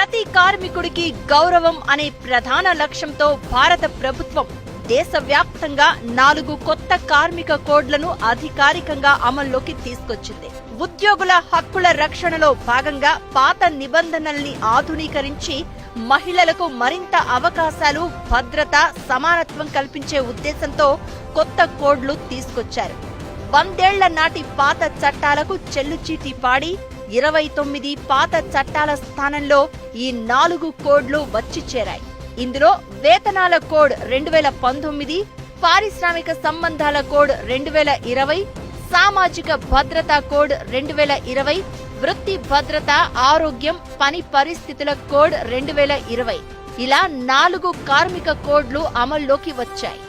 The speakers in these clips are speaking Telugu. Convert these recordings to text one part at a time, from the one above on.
ప్రతి కార్మికుడికి గౌరవం అనే ప్రధాన లక్ష్యంతో భారత ప్రభుత్వం దేశవ్యాప్తంగా 4 కొత్త కార్మిక కోడ్లను అధికారికంగా అమల్లోకి తీసుకొచ్చింది. ఉద్యోగుల హక్కుల రక్షణలో భాగంగా పాత నిబంధనల్ని ఆధునీకరించి మహిళలకు మరింత అవకాశాలు, భద్రత, సమానత్వం కల్పించే ఉద్దేశంతో కొత్త కోడ్లు తీసుకొచ్చారు. 100 ఏళ్ల నాటి పాత చట్టాలకు చెల్లుచీటీ పాడి 29 పాత చట్టాల స్థానంలో ఈ 4 కోడ్లు వచ్చి చేరాయి. ఇందులో వేతనాల కోడ్ 2019, పారిశ్రామిక సంబంధాల కోడ్ 2020, సామాజిక భద్రతా కోడ్ 2020, వృత్తి భద్రత, ఆరోగ్యం, పని పరిస్థితుల కోడ్ 2020 ఇలా 4 కార్మిక కోడ్లు అమల్లోకి వచ్చాయి.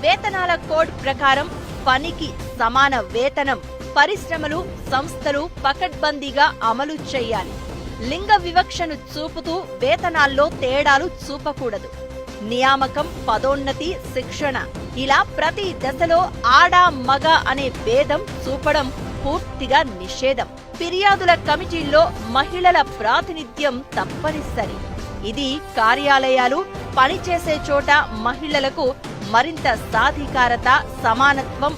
వేతనాల కోడ్ ప్రకారం పనికి సమాన వేతనం పరిశ్రమలు, సంస్థలు పకడ్బందీగా అమలు చేయాలి. లింగ వివక్షను చూపుతూ వేతనాల్లో తేడాలు చూపకూడదు. నియామకం, పదోన్నతి, శిక్షణ ఇలా ప్రతి దశలో ఆడ, మగ అనే భేదం చూపడం పూర్తిగా నిషేధం. ఫిర్యాదుల కమిటీల్లో మహిళల ప్రాతినిధ్యం తప్పనిసరి. ఇది కార్యాలయాలు, పనిచేసే చోట మహిళలకు మరింత సాధికారత, సమానత్వం